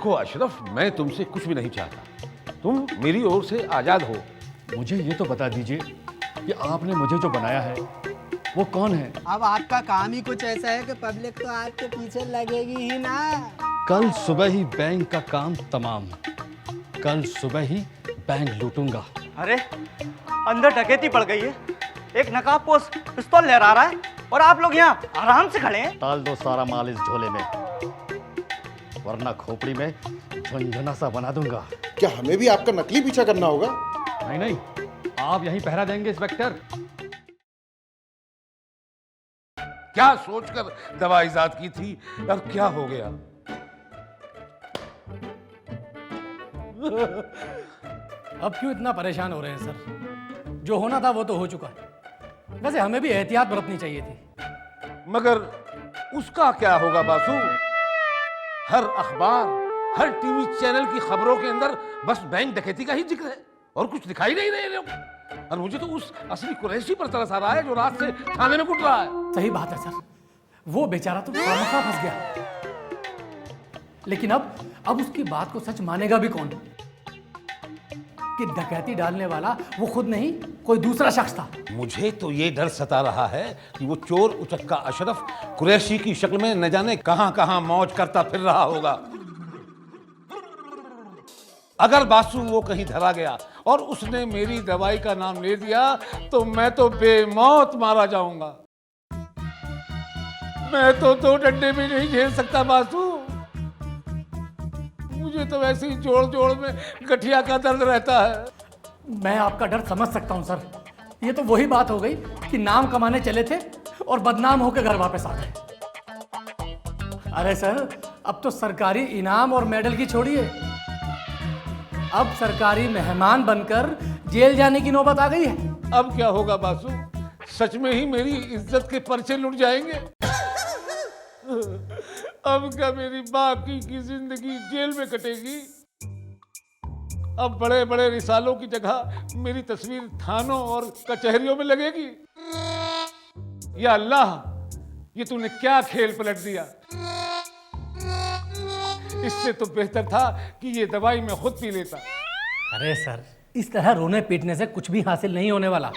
देखो अशरफ, मैं तुमसे कुछ भी नहीं चाहता। तुम मेरी ओर से आजाद हो। मुझे ये तो बता दीजिए कि आपने मुझे जो बनाया है वो कौन है? अब आपका काम ही कुछ ऐसा है कि पब्लिक तो आपके पीछे लगेगी ही ना। कल सुबह ही बैंक का काम तमाम। कल सुबह ही बैंक लूटूंगा। अरे अंदर डकैती पड़ गई है। एक नकाबपोश पिस्तौल लहरा रहा है और आप लोग यहाँ आराम से खड़े हैं। डाल दो सारा माल इस झोले में, वरना खोपड़ी में झुनझुना सा बना दूंगा। क्या हमें भी आपका नकली पीछा करना होगा? नहीं नहीं, आप यहीं पहरा देंगे इंस्पेक्टर। क्या सोचकर दवा इजाद की थी और क्या हो गया? अब क्यों इतना परेशान हो रहे हैं सर? जो होना था वो तो हो चुका है। वैसे हमें भी एहतियात बरतनी चाहिए थी। मगर उसका क्या होगा बासु? हर अखबार, हर टीवी चैनल की खबरों के अंदर बस बैंक डकैती का ही जिक्र है और कुछ दिखाई नहीं दे रहा। और मुझे तो उस असली कुरैशी पर तरस आ रहा है जो रात से थाने में कुट रहा है। सही बात है सर, वो बेचारा तो खामखा फंस गया। लेकिन अब उसकी बात को सच मानेगा भी कौन कि डकैती डालने वाला वो खुद नहीं, कोई दूसरा शख्स था। मुझे तो ये डर सता रहा है कि वो चोर उचक्का अशरफ कुरैशी की शक्ल में न जाने कहां कहां मौज करता फिर रहा होगा। अगर बासु वो कहीं धरा गया और उसने मेरी दवाई का नाम ले दिया तो मैं तो बेमौत मारा जाऊंगा। मैं तो 2 डंडे भी नहीं झेल सकता बासु। मुझे तो वैसे ही जोड़ जोड़ में गठिया का दर्द रहता है। मैं आपका डर समझ सकता हूं सर। ये तो वही बात हो गई कि नाम कमाने चले थे और बदनाम होकर घर वापस आ गए। अरे सर, अब तो सरकारी इनाम और मेडल की छोड़िए, अब सरकारी मेहमान बनकर जेल जाने की नौबत आ गई है। अब क्या होगा बासु? सच में ही मेरी इज्जत के पर्चे लुट जाएंगे। अब क्या मेरी बाकी की जिंदगी जेल में कटेगी? अब बड़े बड़े रिसालों की जगह मेरी तस्वीर थानों और कचहरियों में लगेगी। या अल्लाह, ये तूने क्या खेल पलट दिया? इससे तो बेहतर था कि ये दवाई मैं खुद पी लेता। अरे सर, इस तरह रोने पीटने से कुछ भी हासिल नहीं होने वाला।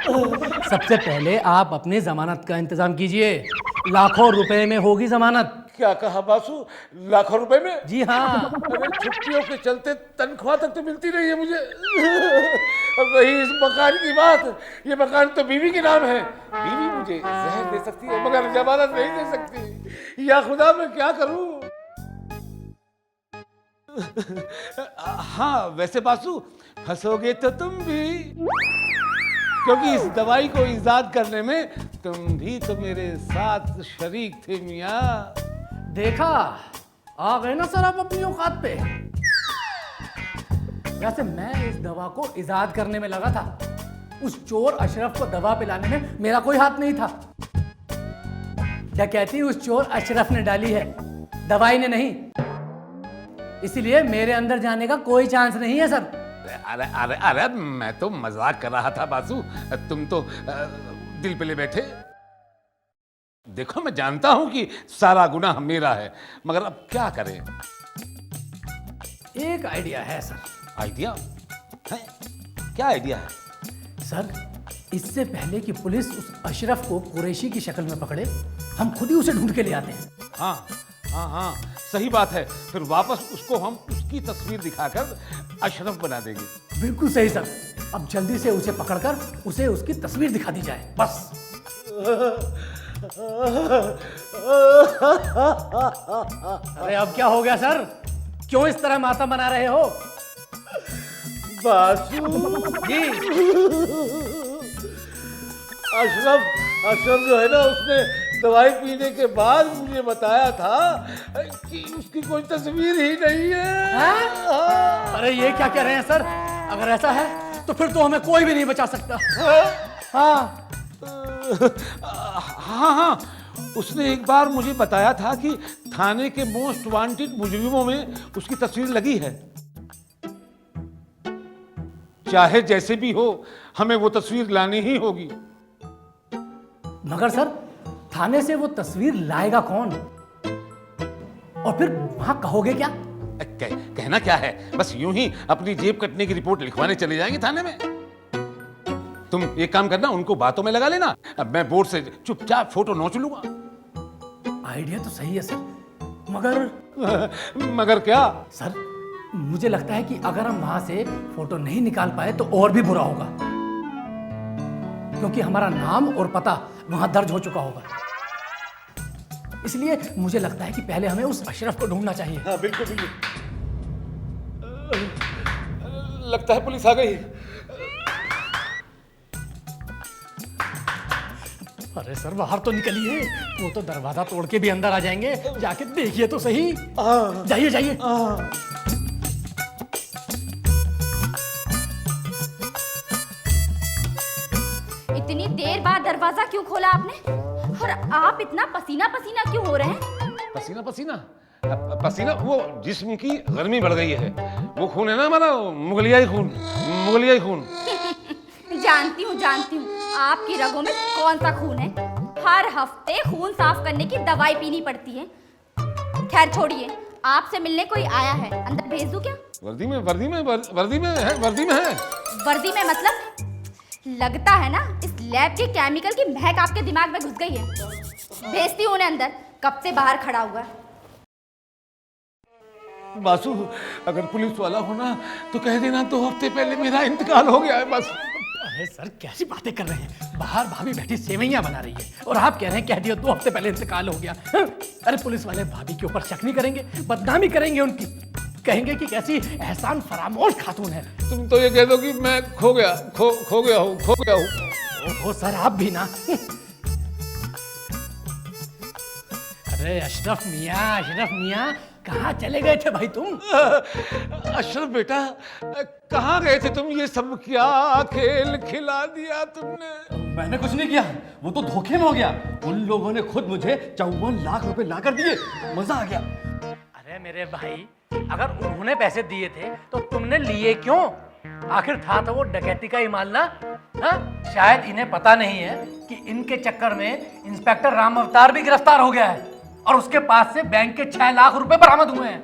सबसे पहले आप अपनी जमानत का इंतजाम कीजिए। लाखों रुपए में होगी जमानत। क्या कहा बासु? लाखों रुपए में? जी हाँ। अरे छुट्टियों के चलते तनख्वाह तक तो मिलती नहीं है मुझे। अब वही इस मकान की बात। ये मकान तो बीवी के नाम है। बीवी मुझे जहर दे सकती है मगर जमानत नहीं दे सकती। या खुदा, मैं क्या करूं? हाँ वैसे बासु, फंसोगे तो तुम भी, क्योंकि इस दवाई को इजाद करने में तुम भी तो मेरे साथ शरीक थे मियाँ। देखा, आ गए ना सर आप अपनी औकात पे। वैसे मैं इस दवा को इजाद करने में लगा था। उस चोर अशरफ को दवा पिलाने में मेरा कोई हाथ नहीं था। डकैती उस चोर अशरफ ने डाली है, दवाई ने नहीं। इसीलिए मेरे अंदर जाने का कोई चांस नहीं है सर। अरे अरे अरे, मैं तो मजाक कर रहा था बासु। तुम तो दिल पे ले बैठे। देखो, मैं जानता हूं कि सारा गुनाह मेरा है, मगर अब क्या करें? एक आइडिया है सर। आइडिया है? क्या आइडिया है? सर, इससे पहले कि पुलिस उस अशरफ को कुरैशी की शक्ल में पकड़े, हम खुद ही उसे ढूंढ के ले आते हैं। हाँ हाँ हाँ, सही बात है। फिर वापस उसको हम उसकी तस्वीर दिखाकर अशरफ बना देंगे। बिल्कुल सही सर। अब जल्दी से उसे पकड़कर उसे उसकी तस्वीर दिखा दी जाए, बस। अरे अब क्या हो गया सर? क्यों इस तरह मातम बना रहे हो? बासु जी, अशरफ जो है ना, उसने दवाई पीने के बाद मुझे बताया था कि उसकी कोई तस्वीर ही नहीं है। हाँ? अरे ये क्या कह रहे हैं सर? अगर ऐसा है तो फिर तो हमें कोई भी नहीं बचा सकता। हाँ हाँ हाँ, उसने एक बार मुझे बताया था कि थाने के मोस्ट वांटेड मुजरिमों में उसकी तस्वीर लगी है। चाहे जैसे भी हो, हमें वो तस्वीर लानी ही होगी। मगर सर, थाने से वो तस्वीर लाएगा कौन? और फिर वहां कहोगे क्या? कहना क्या है, बस यूं ही अपनी जेब कटने की रिपोर्ट लिखवाने चले जाएंगे थाने में। तुम एक काम करना, उनको बातों में लगा लेना, अब मैं बोर्ड से चुपचाप फोटो नोच लूंगा। आइडिया तो सही है सर, मगर मगर क्या? सर मुझे लगता है कि अगर हम वहां से फोटो नहीं निकाल पाए तो और भी बुरा होगा, क्योंकि हमारा नाम और पता वहां दर्ज हो चुका होगा। इसलिए मुझे लगता है कि पहले हमें उस अशरफ को ढूंढना चाहिए। हाँ बिल्कुल बिल्कुल। लगता है पुलिस आ गई। अरे सर बाहर तो निकलिए, वो तो दरवाजा तोड़ के भी अंदर आ जाएंगे, जाके देखिए तो सही। जाइए जाइए। इतनी देर बाद दरवाजा क्यों खोला आपने? और आप इतना पसीना पसीना क्यों हो रहे हैं? पसीना पसीना पसीना, वो जिस्म की गर्मी बढ़ गई है, वो खून है ना हमारा, मुगलियाई खून, मुगलियाई खून। जानती हूँ आपकी रगों में कौन सा खून है। हर हफ्ते खून साफ करने की दवाई पीनी पड़ती है। खैर छोड़िए, आपसे मिलने कोई आया है, अंदर भेज दूं क्या? वर्दी में है। वर्दी में मतलब? लगता है ना इस लैब के केमिकल की महक आपके दिमाग में घुस गई है। भेजती हूँ उन्हें अंदर, कब से बाहर खड़ा हुआ है। बासु, अगर पुलिस वाला होना तो कह देना 2 हफ्ते पहले मेरा इंतकाल हो गया है बस। अरे सर कैसी बातें कर रहे हैं, बाहर भाभी बैठी सेवैयां बना रही है और आप कह रहे हैं कह दिया 2 हफ्ते पहले इंतकाल हो गया। अरे पुलिस वाले भाभी के ऊपर शक नहीं करेंगे, बदनामी करेंगे उनकी, कहेंगे कि कैसी एहसान फरामोश खातून है। तुम तो ये कह दो कि मैं खो गया हूँ। ओहो सर आप भी ना। अरे अशरफ मियाँ कहाँ चले गए थे भाई तुम? अशरफ बेटा, कहाँ गए थे तुम? ये सब क्या खेल खिला दिया तुमने? मैंने कुछ नहीं किया, वो तो धोखे में हो गया। उन लोगों ने खुद मुझे 54 लाख रुपए ला कर दिए, मजा आ गया। अरे मेरे भाई, अगर उन्होंने पैसे दिए थे तो तुमने लिए क्यों? आखिर था तो वो डकैती का ही माल ना? हाँ? शायद इन्हें पता नहीं है कि इनके चक्कर में इंस्पेक्टर राम अवतार भी गिरफ्तार हो गया है और उसके पास से बैंक के 6 लाख रुपए बरामद हुए हैं।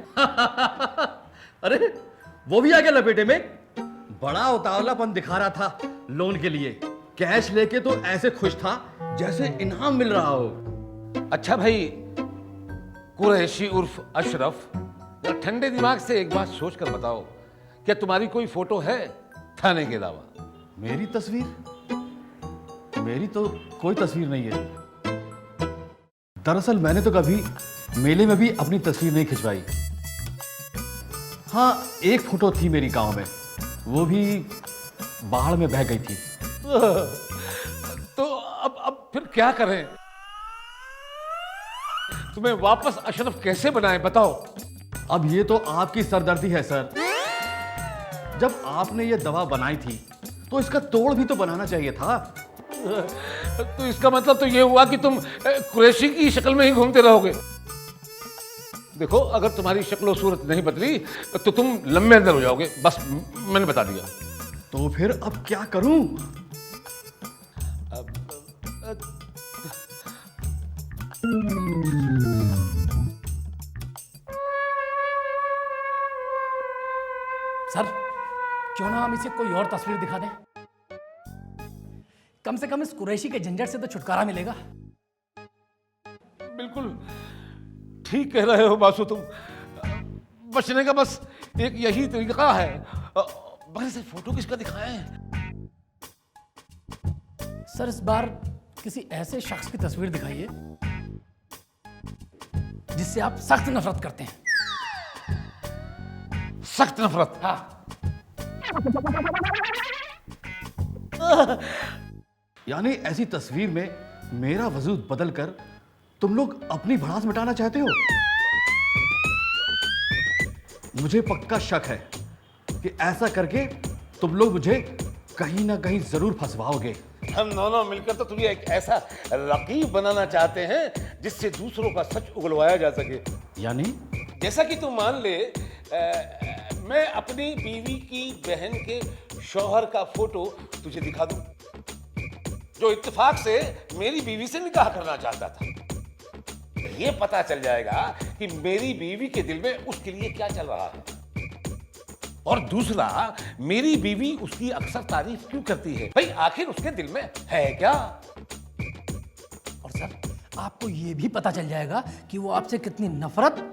अरे वो भी आ गया लपेटे में। बड़ा उतावलापन दिखा रहा था लोन के लिए, कैश लेके तो ऐसे खुश था जैसे इनाम मिल रहा हो। अच्छा भाई कुरैशी उर्फ अशरफ, ठंडे दिमाग से एक बात सोच कर बताओ, क्या तुम्हारी कोई फोटो है थाने के अलावा? मेरी तस्वीर? मेरी तो कोई तस्वीर नहीं है। दरअसल मैंने तो कभी मेले में भी अपनी तस्वीर नहीं खिंचवाई। हाँ, एक फोटो थी मेरी गांव में, वो भी बाढ़ में बह गई थी। तो अब फिर क्या करें? तुम्हें वापस अशरफ कैसे बनाएं, बताओ? अब ये तो आपकी सरदर्दी है सर। जब आपने ये दवा बनाई थी तो इसका तोड़ भी तो बनाना चाहिए था। तो इसका मतलब तो ये हुआ कि तुम कुरैशी की शक्ल में ही घूमते रहोगे। देखो, अगर तुम्हारी शक्ल और सूरत नहीं बदली तो तुम लम्बे अंदर हो जाओगे, बस मैंने बता दिया। तो फिर अब क्या करूं? सर क्यों ना हम इसे कोई और तस्वीर दिखा दें, कम से कम इस कुरैशी के झंझट से तो छुटकारा मिलेगा। बिल्कुल ठीक कह रहे हो बासु, तुम बचने का बस एक यही तरीका है। मगर इसे फोटो किसका दिखाएं? सर इस बार किसी ऐसे शख्स की तस्वीर दिखाइए जिससे आप सख्त नफरत करते हैं। सख्त नफरत? हाँ। यानी ऐसी तस्वीर में मेरा वजूद बदल कर तुम लोग अपनी भड़ास मिटाना चाहते हो? मुझे पक्का शक है कि ऐसा करके तुम लोग मुझे कहीं ना कहीं जरूर फंसवाओगे। हम दोनों मिलकर तो तुम्हें एक ऐसा रकीब बनाना चाहते हैं जिससे दूसरों का सच उगलवाया जा सके। यानी? जैसा कि तुम मान ले, मैं अपनी बीवी की बहन के शौहर का फोटो तुझे दिखा दूं, जो इत्तेफाक से मेरी बीवी से निकाह करना चाहता था। ये पता चल जाएगा कि मेरी बीवी के दिल में उसके लिए क्या चल रहा है। और दूसरा, मेरी बीवी उसकी अक्सर तारीफ क्यों करती है? भाई आखिर उसके दिल में है क्या? और सर, आपको ये भी पता चल जाएगा कि वो आपसे कितनी नफरत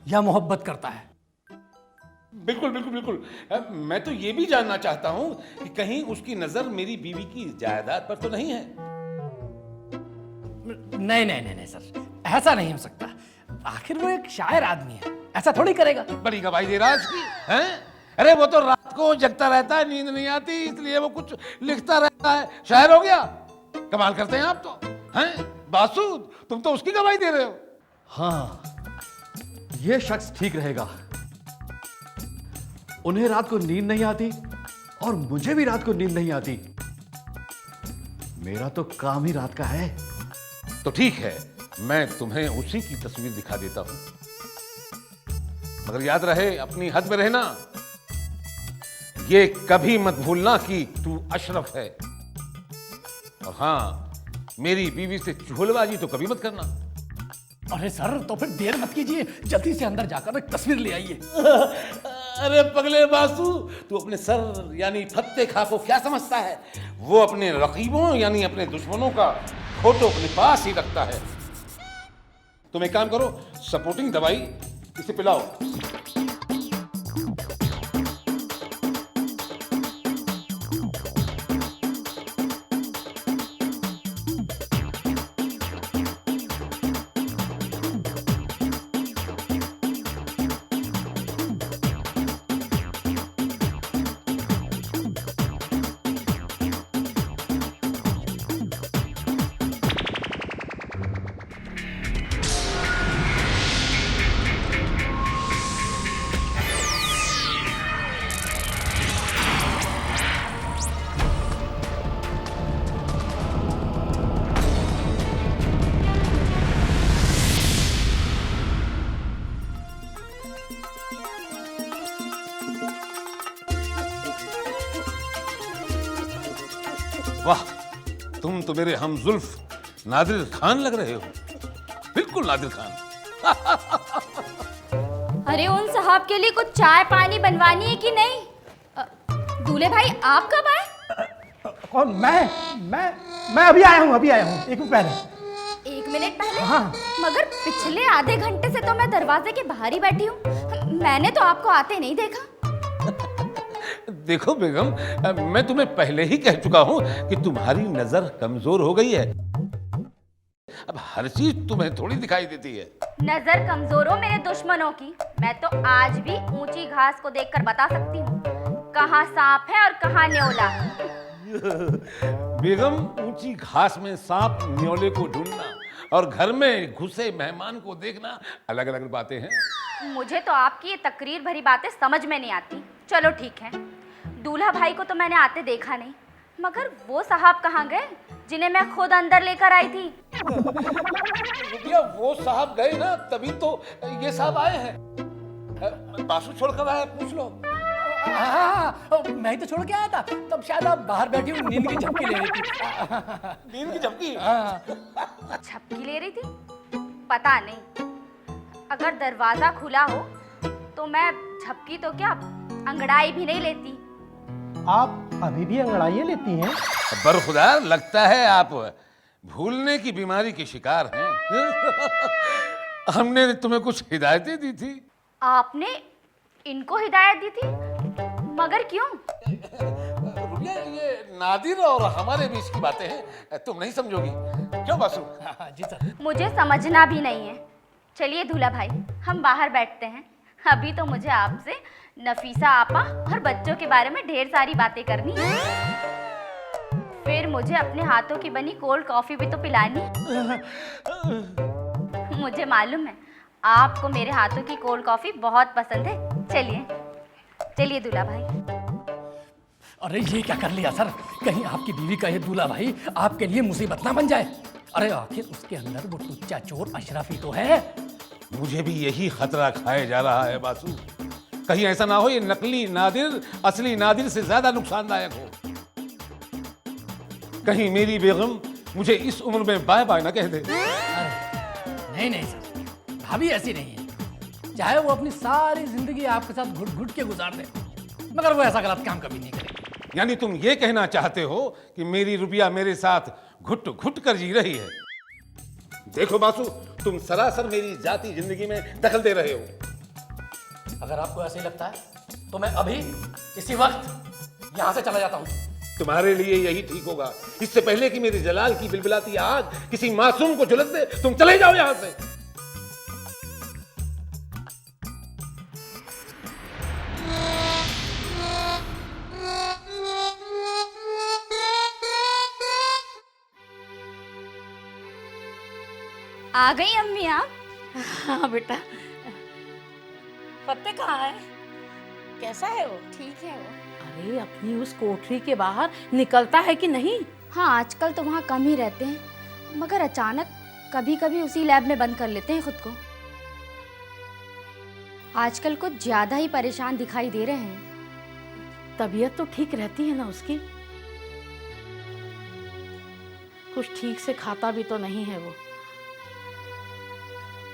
या मोहब्बत करता है। बिल्कुल बिल्कुल बिल्कुल। मैं तो ये भी जानना चाहता हूं कि कहीं उसकी नजर मेरी बीवी की जायदाद पर तो नहीं है? नहीं नहीं नहीं नहीं सर, ऐसा नहीं हो सकता। आखिर वो एक शायर आदमी है, ऐसा थोड़ी करेगा। बड़ी गवाही दे रहा है उसकी, हैं? अरे वो तो रात को जगता रहता है, नींद नहीं आती, इसलिए वो कुछ लिखता रहता है। शायर हो गया? कमाल करते हैं आप तो, हैं? बासूद, तुम तो उसकी गवाही दे रहे हो। हाँ, ये शख्स ठीक रहेगा। उन्हें रात को नींद नहीं आती और मुझे भी रात को नींद नहीं आती। मेरा तो काम ही रात का है। तो ठीक है, मैं तुम्हें उसी की तस्वीर दिखा देता हूं, मगर याद रहे अपनी हद में रहना। ये कभी मत भूलना कि तू अशरफ है। और हाँ, मेरी बीवी से चुगलबाजी तो कभी मत करना। अरे सर, तो फिर देर मत कीजिए, जल्दी से अंदर जाकर एक तस्वीर ले आइए। अरे पगले बासु, तू अपने सर यानी फत्ते खा को क्या समझता है? वो अपने रकीबों यानी अपने दुश्मनों का फोटो अपने पास ही रखता है। तुम एक काम करो, सपोर्टिंग दवाई इसे पिलाओ। वाह, तुम तो मेरे हमजुल्फ नादिर खान लग रहे हो, बिल्कुल नादिर खान। अरे उन साहब के लिए कुछ चाय पानी बनवानी है कि नहीं? दूल्हे भाई आप कब आए? कौन? मैं अभी आया हूँ, एक मिनट पहले। 1 मिनट पहले? हाँ। मगर पिछले आधे घंटे से तो मैं दरवाजे के बाहर ही बैठी हूँ, मैंने तो आपको आते नहीं देखा। देखो बेगम, मैं तुम्हें पहले ही कह चुका हूं कि तुम्हारी नजर कमजोर हो गई है। अब हर चीज तुम्हें थोड़ी दिखाई देती है। नजर कमजोर हो मेरे दुश्मनों की, मैं तो आज भी ऊंची घास को देखकर बता सकती हूँ कहाँ सांप है और कहाँ न्योला। बेगम, ऊंची घास में सांप न्योले को ढूंढना और घर में घुसे मेहमान को देखना अलग अलग बातें हैं। मुझे तो आपकी ये तकरीर भरी बातें समझ में नहीं आती। चलो ठीक है, दूल्हा भाई को तो मैंने आते देखा नहीं, मगर वो साहब कहाँ गए जिन्हें मैं खुद अंदर लेकर आई थी? रुपया, वो साहब गए ना, तभी तो ये साहब आए हैं। बासु छोड़कर आए, पूछ लो। हाँ, मैं ही तो छोड़ के आया था, तब शायद आप बाहर बैठी हुई नींद की झपकी ले रही थी। नींद की झपकी? झपकी ले रही थी? पता नहीं, अगर दरवाजा खुला हो तो मैं झपकी तो क्या, अंगड़ाई भी नहीं लेती। आप अभी भी अंगड़ाइयाँ लेती हैं? बरखुदार, लगता है आप भूलने की बीमारी के शिकार हैं। हमने तुम्हें कुछ हिदायतें दी थी। आपने इनको हिदायत दी थी? मगर क्यों? रुपया, ये नादिर और हमारे बीच की बातें हैं, तुम नहीं समझोगी। क्यों बासु? जी सर। मुझे समझना भी नहीं है। चलिए दूल्हा भाई, हम बाहर बैठते हैं। अभी तो मुझे आपसे नफीसा आपा और बच्चों के बारे में ढेर सारी बातें करनी है। फिर मुझे अपने हाथों की बनी कोल्ड कॉफी भी तो पिलानी। मुझे मालूम है आपको मेरे हाथों की कोल्ड कॉफी बहुत पसंद है। चलिए चलिए दूल्हा भाई। अरे ये क्या कर लिया सर, कहीं आपकी बीवी का ये दूल्हा भाई आपके लिए मुसीबत ना बन जाए। अरे आखिर उसके अंदर वो टुच्चा चोर अशरफ ही तो है। मुझे भी यही खतरा खाए जा रहा है बासु, कहीं ऐसा ना हो ये नकली नादिर असली नादिर से ज्यादा नुकसानदायक हो। कहीं मेरी बेगम मुझे इस उम्र में बाय बाय ना कह दे। नहीं नहीं सर, भाभी ऐसी नहीं है। चाहे वो अपनी सारी जिंदगी आपके साथ घुट घुट के गुजार दे, मगर वो ऐसा गलत काम कभी नहीं करेगी। यानी तुम ये कहना चाहते हो कि मेरी रुबिया मेरे साथ घुट घुट कर जी रही है? देखो बासु, तुम सरासर मेरी जाति जिंदगी में दखल दे रहे हो। अगर आपको ऐसे ही लगता है तो मैं अभी इसी वक्त यहां से चला जाता हूं। तुम्हारे लिए यही ठीक होगा। इससे पहले कि मेरे जलाल की बिलबिलाती आग किसी मासूम को झुलस दे, तुम चले जाओ यहां से। आ गई अम्मी आप? हाँ बेटा। पत्ते कहाँ है? कैसा है वो? ठीक है वो। अरे अपनी उस कोठरी के बाहर निकलता है कि नहीं? हाँ, आजकल तो वहाँ कम ही रहते हैं, मगर अचानक कभी कभी उसी लैब में बंद कर लेते हैं खुद को। आजकल कुछ ज्यादा ही परेशान दिखाई दे रहे हैं। तबीयत तो ठीक रहती है ना उसकी? कुछ ठीक से खाता भी तो नहीं है वो।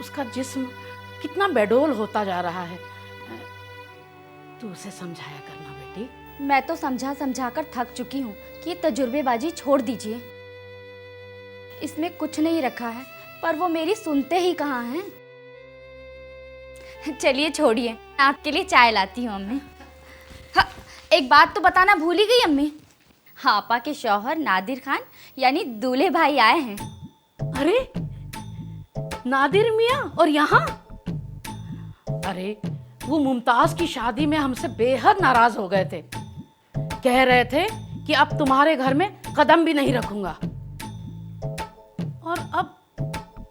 उसका जिस्म कितना बेडोल होता जा रहा है। तू उसे समझाया करना बेटी। मैं तो समझा समझा कर थक चुकी हूँ कि ये तजुर्बेबाजी छोड़ दीजिए। इसमें कुछ नहीं रखा है, पर वो मेरी सुनते ही कहाँ हैं। चलिए छोड़िए, आपके लिए चाय लाती हूँ अम्मी। हाँ, एक बात तो बताना भूल ही गई अम्मी। आपा के शौहर नादिर खान यानी दूल्हे भाई आए हैं। अरे नादिर मियाँ और यहाँ? अरे वो मुमताज की शादी में हमसे बेहद नाराज हो गए थे। कह रहे थे कि अब तुम्हारे घर में कदम भी नहीं रखूंगा। और अब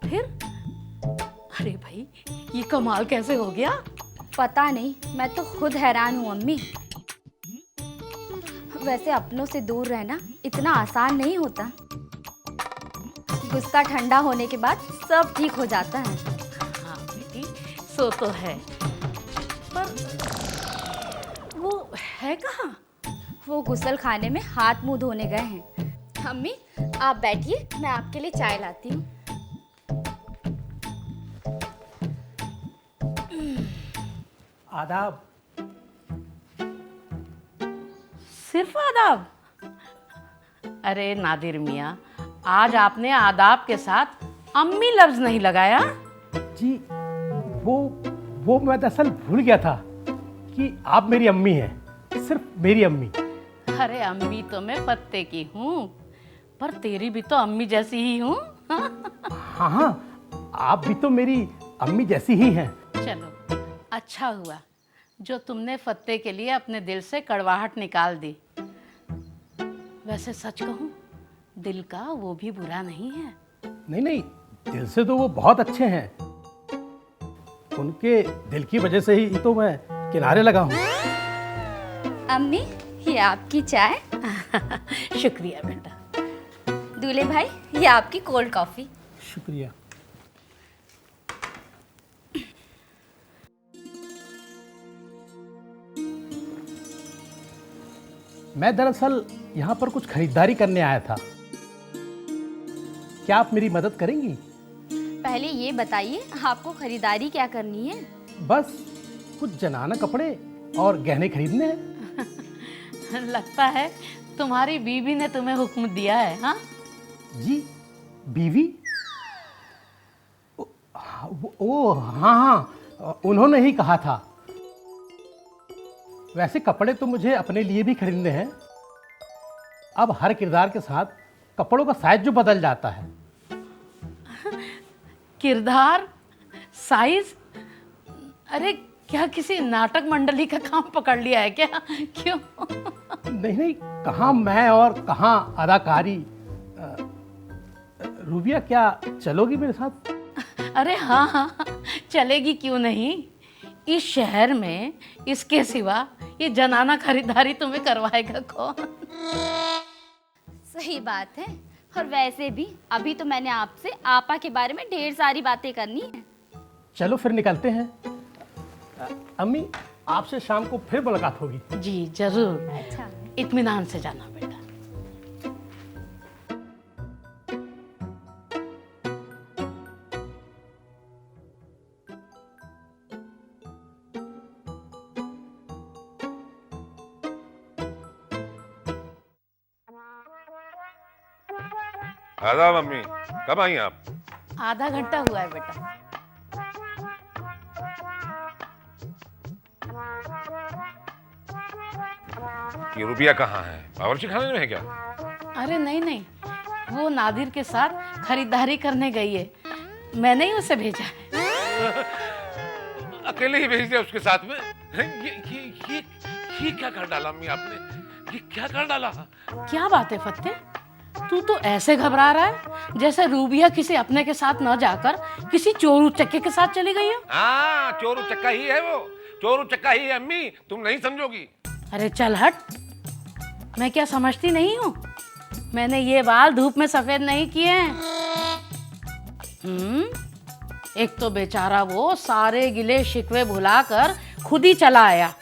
फिर? अरे भाई ये कमाल कैसे हो गया? पता नहीं, मैं तो खुद हैरान हूँ अम्मी। वैसे अपनों से दूर रहना इतना आसान नहीं होता। गुस्सा ठंडा होने के बाद सब ठीक हो जाता है। हाँ बेटी, सो तो है, पर वो है कहाँ? वो गुसल खाने में हाथ मुंह धोने गए हैं। अम्मी आप बैठिए, मैं आपके लिए चाय लाती हूँ। आदाब। सिर्फ आदाब? अरे नादिर मियाँ, आज आपने आदाब के साथ अम्मी लफ्ज नहीं लगाया। जी वो मैं दरअसल भूल गया था कि आप मेरी अम्मी हैं, सिर्फ मेरी अम्मी। अरे अम्मी तो मैं पत्ते की हूँ, पर तेरी भी तो अम्मी जैसी ही हूँ। हाँ हाँ, आप भी तो मेरी अम्मी जैसी ही हैं। चलो अच्छा हुआ जो तुमने फत्ते के लिए अपने दिल से कड़वाहट निकाल दी। वैसे सच कहूँ, दिल का वो भी बुरा नहीं है। नहीं नहीं, दिल से तो वो बहुत अच्छे हैं। उनके दिल की वजह से ही तो मैं किनारे लगा हूँ। अम्मी ये आपकी चाय। शुक्रिया बेटा। दूल्हे भाई ये आपकी कोल्ड कॉफी। शुक्रिया। मैं दरअसल यहाँ पर कुछ खरीदारी करने आया था। क्या आप मेरी मदद करेंगी? पहले ये बताइए आपको खरीदारी क्या करनी है? बस कुछ जनाना कपड़े और गहने खरीदने हैं। लगता है तुम्हारी बीवी ने तुम्हें हुक्म दिया है। हाँ जी, बीवी? ओ हाँ हाँ, उन्होंने ही कहा था। वैसे कपड़े तो मुझे अपने लिए भी खरीदने हैं। अब हर किरदार के साथ कपड़ों का साइज जो बदल जाता है। किरदार, साइज? अरे क्या किसी नाटक मंडली का काम पकड़ लिया है क्या? क्यों? नहीं नहीं, कहाँ मैं और कहाँ अदाकारी। रूबिया क्या चलोगी मेरे साथ? अरे हाँ हाँ, चलेगी क्यों नहीं। इस शहर में इसके सिवा ये जनाना खरीदारी तुम्हें करवाएगा कौन? सही बात है। और वैसे भी अभी तो मैंने आपसे आपा के बारे में ढेर सारी बातें करनी है। चलो फिर निकलते हैं। अम्मी, आपसे शाम को फिर मुलाकात होगी। जी जरूर। अच्छा। इत्मीनान से जाना बेटा। आदाब अम्मी, कब आई आप? आधा घंटा हुआ है बेटा। ये रुबिया कहाँ है? बावर्ची खाने में है क्या? अरे नहीं नहीं, वो नादिर के साथ खरीदारी करने गई है, मैंने ही उसे भेजा है। अकेले ही भेज दिया उसके साथ में? ये क्या कर डाला अम्मी आपने? ये क्या कर डाला? क्या बात है फत्ते, तू तो ऐसे घबरा रहा है जैसे रूबिया किसी अपने के साथ न जाकर किसी चोर उचक्के के साथ चली गई हो। हाँ, चोर उचक्का ही है वो, चोर उचक्का ही है अम्मी, तुम नहीं समझोगी। अरे चल हट, मैं क्या समझती नहीं हूँ? मैंने ये बाल धूप में सफेद नहीं किए हैं। एक तो बेचारा वो सारे गिले शिकवे भुलाकर खुद ही चला आया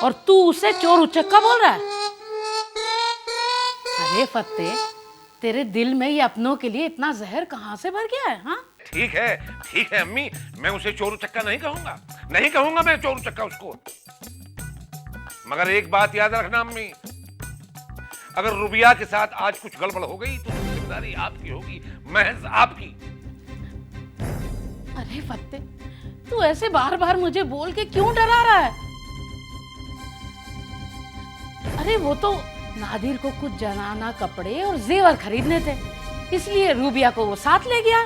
और तू उसे चोर उचक्का बोल रहा है। अरे फत्ते, तेरे दिल में ये अपनों के लिए इतना जहर कहाँ से भर गया है? हाँ ठीक है अम्मी, मैं उसे चोर उचक्का नहीं कहूंगा, नहीं कहूंगा मैं चोर उचक्का उसको। मगर एक बात याद रखना अम्मी, अगर रुबिया के साथ आज कुछ गड़बड़ हो गई तो जिम्मेदारी आपकी होगी, महज आपकी। अरे फत्ते, तू ऐसे बार बार मुझे बोल के क्यों डरा रहा है? अरे वो तो नादिर को कुछ जनाना कपड़े और जेवर खरीदने थे, इसलिए रूबिया को वो साथ ले गया।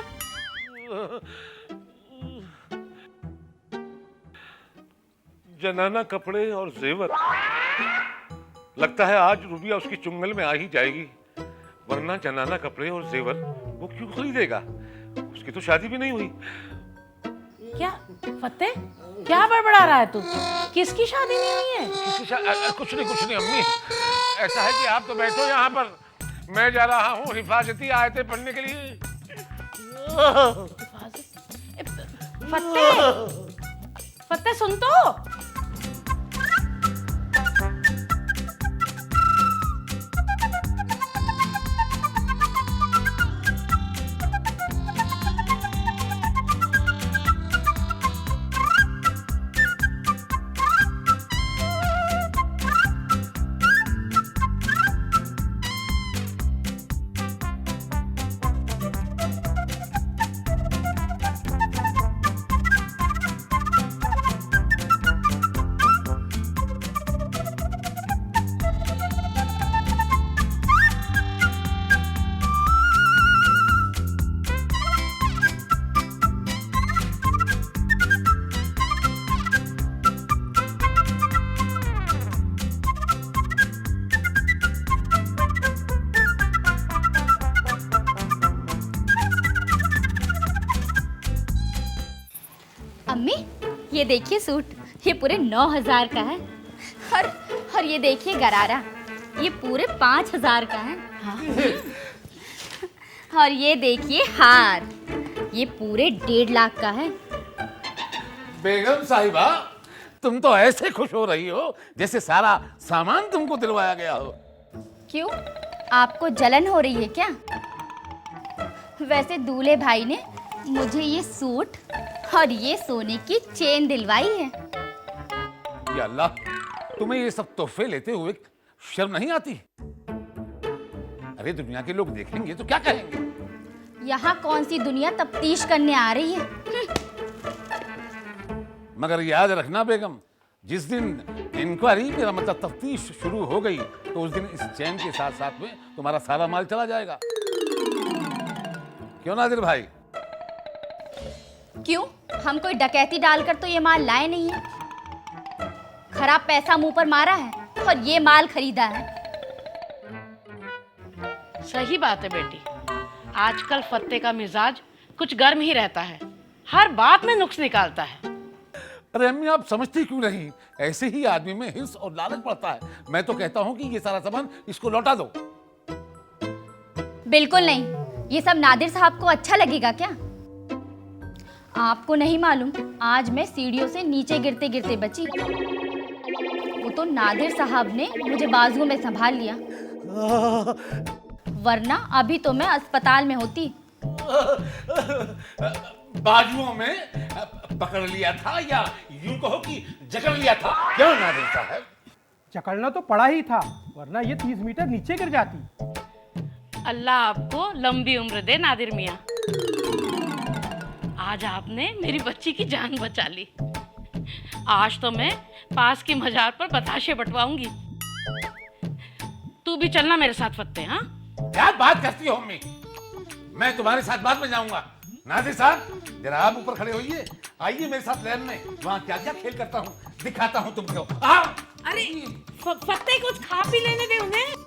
जनाना कपड़े और जेवर, लगता है आज रूबिया उसकी चुंगल में आ ही जाएगी, वरना जनाना कपड़े और जेवर वो क्यों खरीदेगा? उसकी तो शादी भी नहीं हुई। क्या फत्ते, क्या बड़बड़ा रहा है तू? किसकी शादी नहीं हुई है? कुछ नहीं अम्मी, ऐसा है कि आप तो बैठो यहाँ पर, मैं जा रहा हूँ हिफाजती आयतें पढ़ने के लिए। फत्ते सुन तो। अम्मी, ये देखिए सूट, ये पूरे 9,000 का है। और ये देखिए गरारा, ये पूरे 5,000 का है। और ये देखिए हार, ये पूरे 1.5 लाख का है। बेगम साहिबा, तुम तो ऐसे खुश हो रही हो जैसे सारा सामान तुमको दिलवाया गया हो। क्यों, आपको जलन हो रही है क्या? वैसे दूल्हे भाई ने मुझे ये सूट और ये सोने की चेन दिलवाई है। या अल्लाह, तुम्हें ये सब तोहफे लेते हुए शर्म नहीं आती? अरे दुनिया के लोग देखेंगे तो क्या कहेंगे? यहाँ कौन सी दुनिया तफ्तीश करने आ रही है? मगर याद रखना बेगम, जिस दिन इंक्वायरी मेरा मतलब तफ्तीश शुरू हो गई तो उस दिन इस चैन के साथ साथ में तुम्हारा सारा माल चला जाएगा। क्यों नादिर भाई? क्यों, हम कोई डकैती डालकर तो ये माल लाए नहीं है। खराब पैसा मुंह पर मारा है और ये माल खरीदा है। सही बात है बेटी, आजकल फत्ते का मिजाज कुछ गर्म ही रहता है, हर बात में नुक्स निकालता है। अरे अम्मी, आप समझती क्यों नहीं? ऐसे ही आदमी में हिर्स और लालच पड़ता है। मैं तो कहता हूँ कि ये सारा सामान इसको लौटा दो। बिल्कुल नहीं, ये सब नादिर साहब को अच्छा लगेगा क्या? आपको नहीं मालूम, आज मैं सीढ़ियों से नीचे गिरते गिरते बची। वो तो नादिर साहब ने मुझे बाजुओं में संभाल लिया, वरना अभी तो मैं अस्पताल में होती। बाजुओं में पकड़ लिया था या यूं कहो कि जकड़ लिया था? क्यों नादिर साहब? चकड़ना तो पड़ा ही था, वरना ये 30 मीटर नीचे गिर जाती। अल्लाह आपको लंबी उम्र दे नादिर मियाँ। आज आपने मेरी बच्ची की जान बचा ली। आज तो मैं पास की मजार पर बताशे बंटवाऊंगी। तू भी चलना मेरे साथ फत्ते। हाँ, क्या बात करती हो अम्मी? मैं तुम्हारे साथ बाद में जाऊंगा। नादिर साहब, जरा आप ऊपर खड़े होइए, आइए मेरे साथ लैन में, वहाँ क्या क्या खेल करता हूँ दिखाता हूँ तुमको। अरे फत्ते कुछ खा पी लेने दे उन्हें।